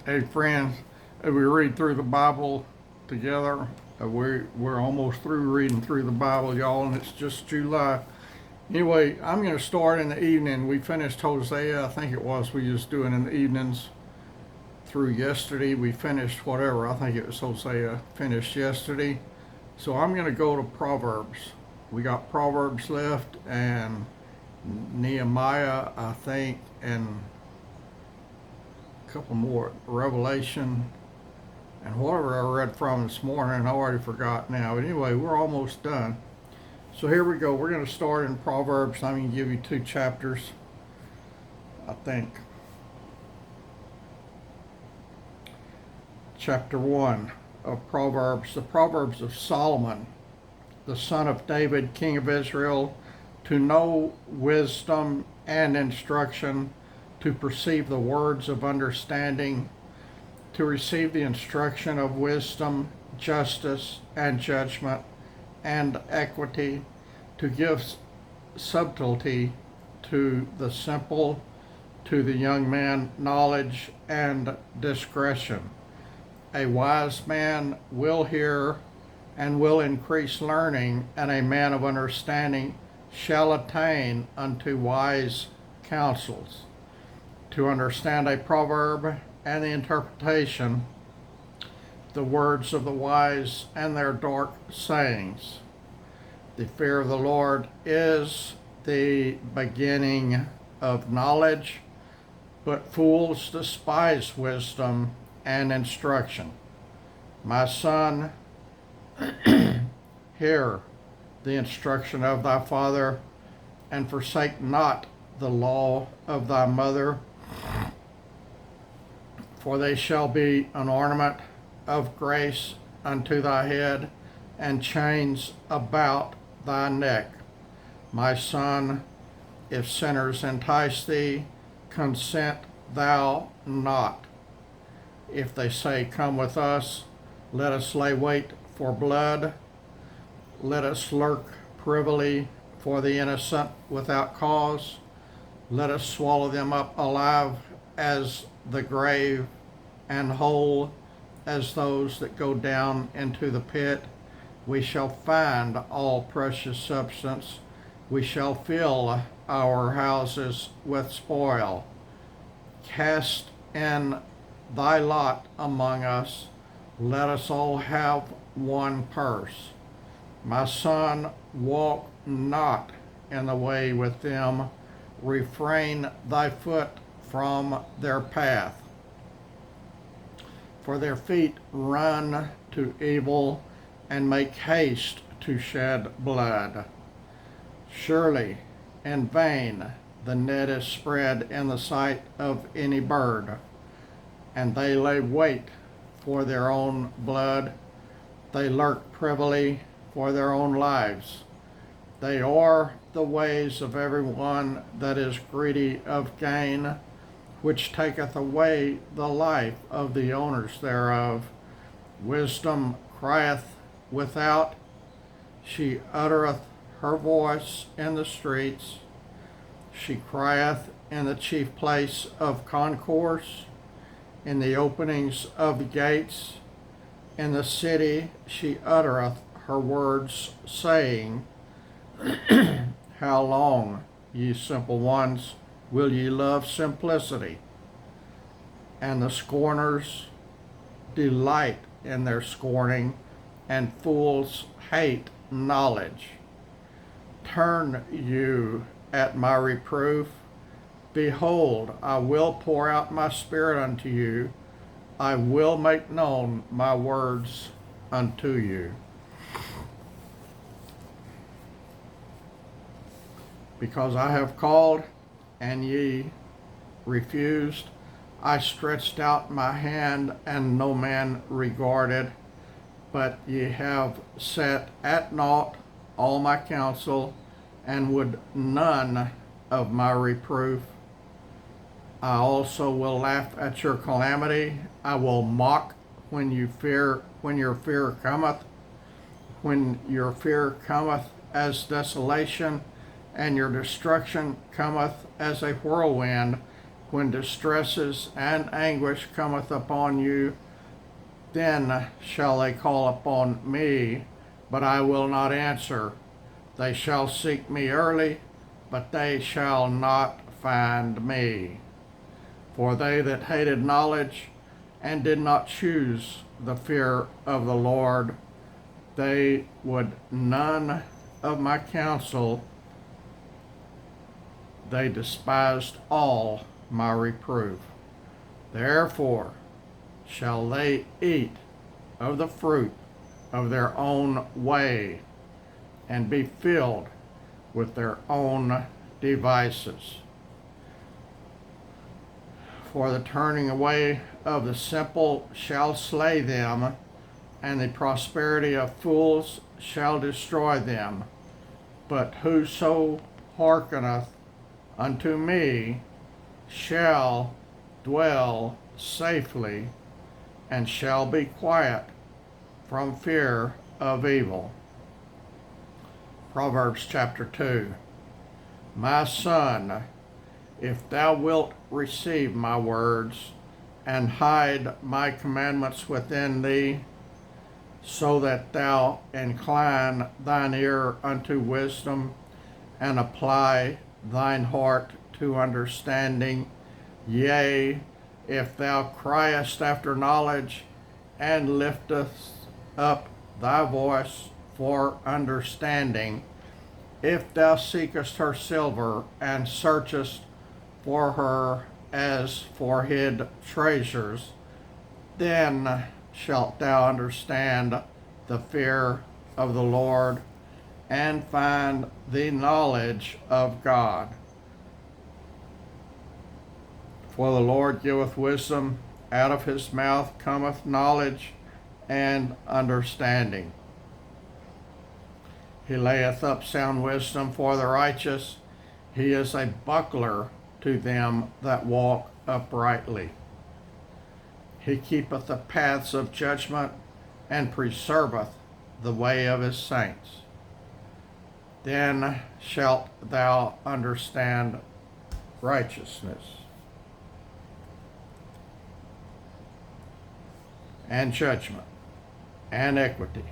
Hey friends, we read through the Bible together. We're almost through reading through the Bible, y'all, and it's just July. Anyway, I'm going to start in the evening. We finished Hosea, I think it was. We just doing in the evenings through yesterday. We finished whatever. I think it was Hosea finished yesterday. So I'm going to go to Proverbs. We got Proverbs left and Nehemiah, I think, and a couple more, Revelation, and whatever I read from this morning, I already forgot now. But anyway, we're almost done. So here we go. We're going to start in Proverbs. I'm going to give you 2 chapters, I think. Chapter 1 of Proverbs, the Proverbs of Solomon, the son of David, king of Israel, to know wisdom and instruction, to perceive the words of understanding, to receive the instruction of wisdom, justice, and judgment, and equity, to give subtlety to the simple, to the young man knowledge and discretion. A wise man will hear and will increase learning, and a man of understanding shall attain unto wise counsels. To understand a proverb and the interpretation, the words of the wise and their dark sayings. The fear of the Lord is the beginning of knowledge, but fools despise wisdom and instruction. My son, hear the instruction of thy father, and forsake not the law of thy mother, for they shall be an ornament of grace unto thy head, and chains about thy neck. My son, if sinners entice thee, consent thou not. If they say, come with us, let us lay wait for blood, let us lurk privily for the innocent without cause, let us swallow them up alive as the grave, and whole as those that go down into the pit. We shall find all precious substance. We shall fill our houses with spoil. Cast in thy lot among us. Let us all have one purse. My son, walk not in the way with them. Refrain thy foot from their path. For their feet run to evil, and make haste to shed blood. Surely in vain the net is spread in the sight of any bird, and they lay wait for their own blood. They lurk privily for their own lives. They are the ways of everyone that is greedy of gain, which taketh away the life of the owners thereof. Wisdom crieth without, she uttereth her voice in the streets. She crieth in the chief place of concourse, in the openings of the gates. In the city she uttereth her words, saying, how long, ye simple ones, will ye love simplicity? And the scorners delight in their scorning, and fools hate knowledge. Turn you at my reproof. Behold, I will pour out my spirit unto you. I will make known my words unto you. Because I have called, and ye refused, I stretched out my hand, and no man regarded. But ye have set at naught all my counsel, and would none of my reproof. I also will laugh at your calamity. I will mock when your fear cometh, when your fear cometh as desolation, and your destruction cometh as a whirlwind, when distresses and anguish cometh upon you, then shall they call upon me, but I will not answer. They shall seek me early, but they shall not find me. For they that hated knowledge and did not choose the fear of the Lord, they would none of my counsel. They despised all my reproof. Therefore shall they eat of the fruit of their own way, and be filled with their own devices. For the turning away of the simple shall slay them, and the prosperity of fools shall destroy them. But whoso hearkeneth unto me shall dwell safely, and shall be quiet from fear of evil. Proverbs chapter 2. My son, if thou wilt receive my words, and hide my commandments within thee, so that thou incline thine ear unto wisdom, and apply thine heart to understanding, yea, if thou criest after knowledge, and liftest up thy voice for understanding, if thou seekest her silver, and searchest for her as for hid treasures, then shalt thou understand the fear of the Lord, and find the knowledge of God. For the Lord giveth wisdom, out of his mouth cometh knowledge and understanding. He layeth up sound wisdom for the righteous. He is a buckler to them that walk uprightly. He keepeth the paths of judgment, and preserveth the way of his saints. Then shalt thou understand righteousness, and judgment, and equity,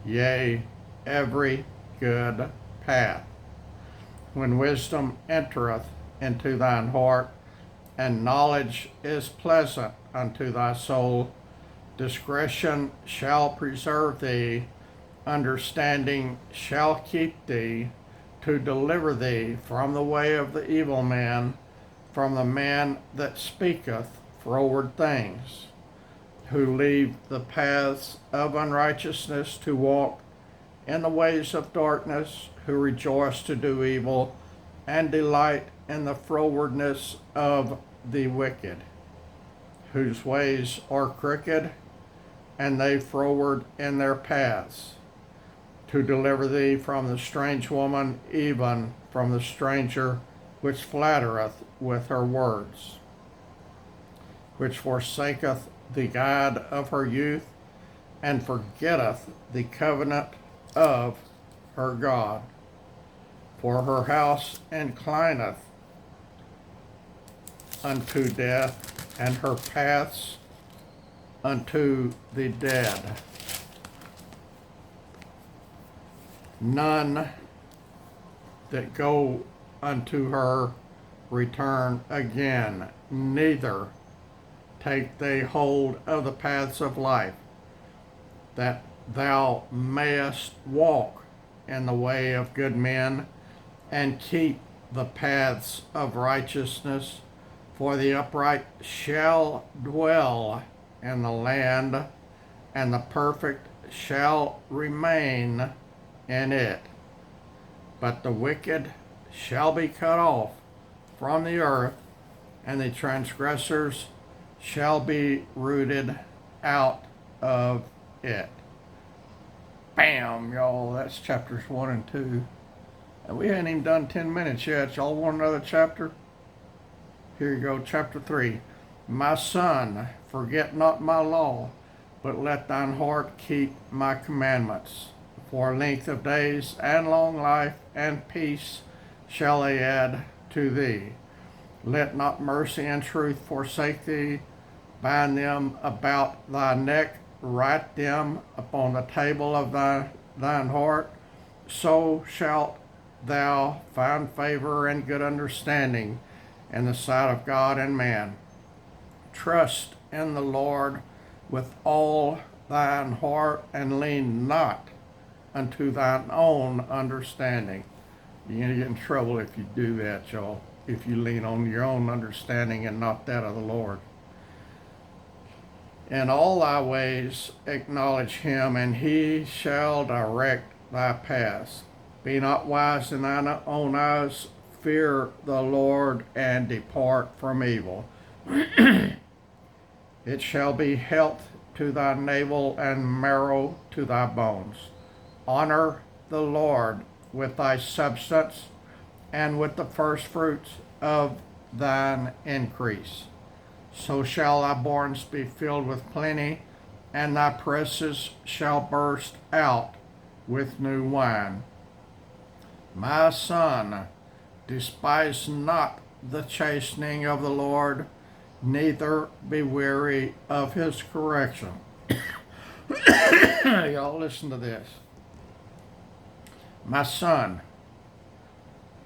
yea, every good path. When wisdom entereth into thine heart, and knowledge is pleasant unto thy soul, discretion shall preserve thee, understanding shall keep thee, to deliver thee from the way of the evil man, from the man that speaketh froward things, who leave the paths of unrighteousness to walk in the ways of darkness, who rejoice to do evil, and delight in the frowardness of the wicked, whose ways are crooked, and they froward in their paths, to deliver thee from the strange woman, even from the stranger which flattereth with her words, which forsaketh the guide of her youth, and forgetteth the covenant of her God. For her house inclineth unto death, and her paths unto the dead. None that go unto her return again, neither take they hold of the paths of life, that thou mayest walk in the way of good men, and keep the paths of righteousness. For the upright shall dwell in the land, and the perfect shall remain in it. But the wicked shall be cut off from the earth, and the transgressors shall be rooted out of it. Bam, y'all. That's chapters 1 and 2. And we hadn't even done 10 minutes yet. Y'all want another chapter? Here you go, chapter 3. My son, forget not my law, but let thine heart keep my commandments. For length of days and long life and peace shall they add to thee. Let not mercy and truth forsake thee. Bind them about thy neck, write them upon the table of thine heart. So shalt thou find favor and good understanding in the sight of God and man. Trust in the Lord with all thine heart, and lean not unto thine own understanding. You're going to get in trouble if you do that, y'all, if you lean on your own understanding and not that of the Lord. In all thy ways acknowledge him, and he shall direct thy paths. Be not wise in thine own eyes. Fear the Lord, and depart from evil. It shall be health to thy navel, and marrow to thy bones. Honor the Lord with thy substance, and with the firstfruits of thine increase. So shall thy barns be filled with plenty, and thy presses shall burst out with new wine. My son, despise not the chastening of the Lord, neither be weary of his correction. Y'all listen to this. My son,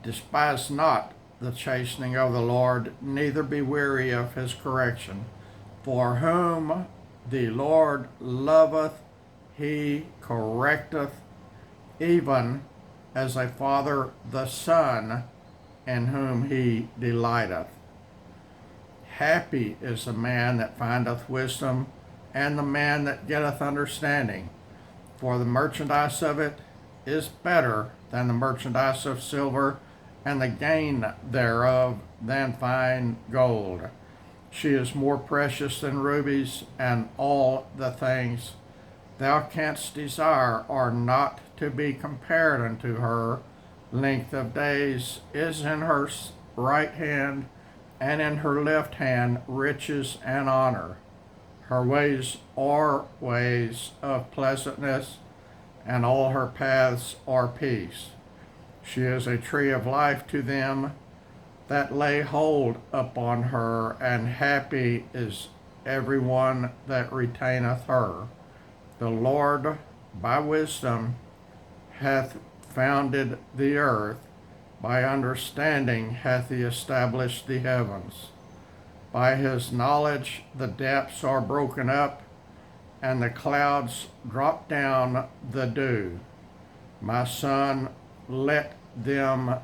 despise not the chastening of the Lord, neither be weary of his correction. For whom the Lord loveth, he correcteth, even as a father the son in whom he delighteth. Happy is the man that findeth wisdom, and the man that getteth understanding. For the merchandise of it is better than the merchandise of silver, and the gain thereof than fine gold. She is more precious than rubies, and all the things thou canst desire are not to be compared unto her. Length of days is in her right hand, and in her left hand riches and honor. Her ways are ways of pleasantness, and all her paths are peace. She is a tree of life to them that lay hold upon her, and happy is every one that retaineth her. The Lord by wisdom hath founded the earth, by understanding hath he established the heavens. By his knowledge the depths are broken up, and the clouds drop down the dew. My son, let them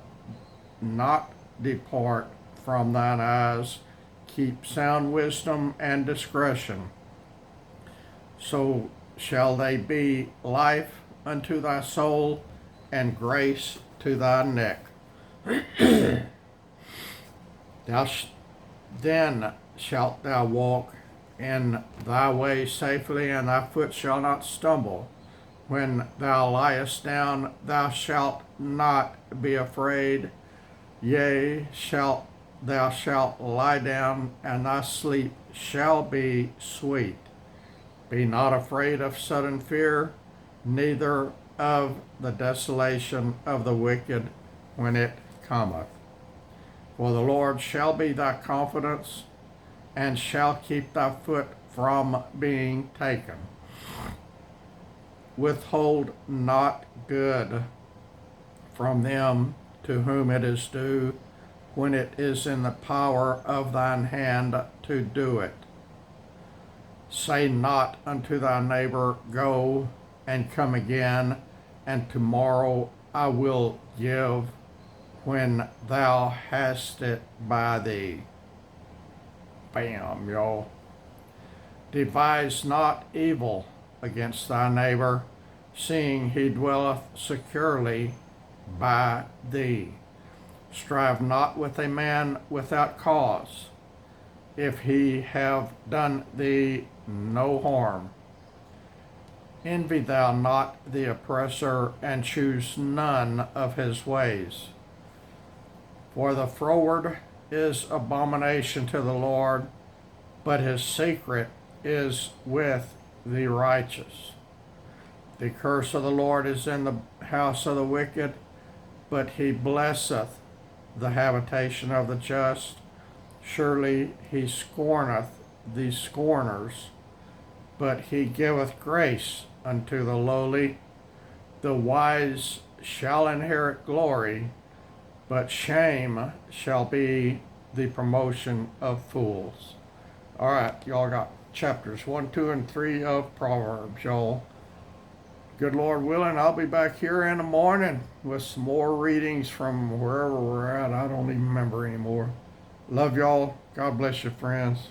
not depart from thine eyes. Keep sound wisdom and discretion. So shall they be life unto thy soul, and grace to thy neck. Then shalt thou walk in thy way safely, and thy foot shall not stumble. When thou liest down, thou shalt not be afraid. Yea, thou shalt lie down, and thy sleep shall be sweet. Be not afraid of sudden fear, neither of the desolation of the wicked when it cometh. For the Lord shall be thy confidence, and shall keep thy foot from being taken. Withhold not good from them to whom it is due, when it is in the power of thine hand to do it. Say not unto thy neighbor, Go and come again, and tomorrow I will give, when thou hast it by thee. Bam, y'all. Devise not evil against thy neighbor, seeing he dwelleth securely by thee. Strive not with a man without cause, if he have done thee no harm. Envy thou not the oppressor, and choose none of his ways. For the froward is abomination to the Lord, but his secret is with the righteous. The curse of the Lord is in the house of the wicked, but he blesseth the habitation of the just. Surely he scorneth the scorners, but he giveth grace unto the lowly. The wise shall inherit glory, but shame shall be the promotion of fools. All right, y'all got chapters 1, 2, and 3 of Proverbs, y'all. Good Lord willing, I'll be back here in the morning with some more readings from wherever we're at. I don't even remember anymore. Love y'all. God bless you, friends.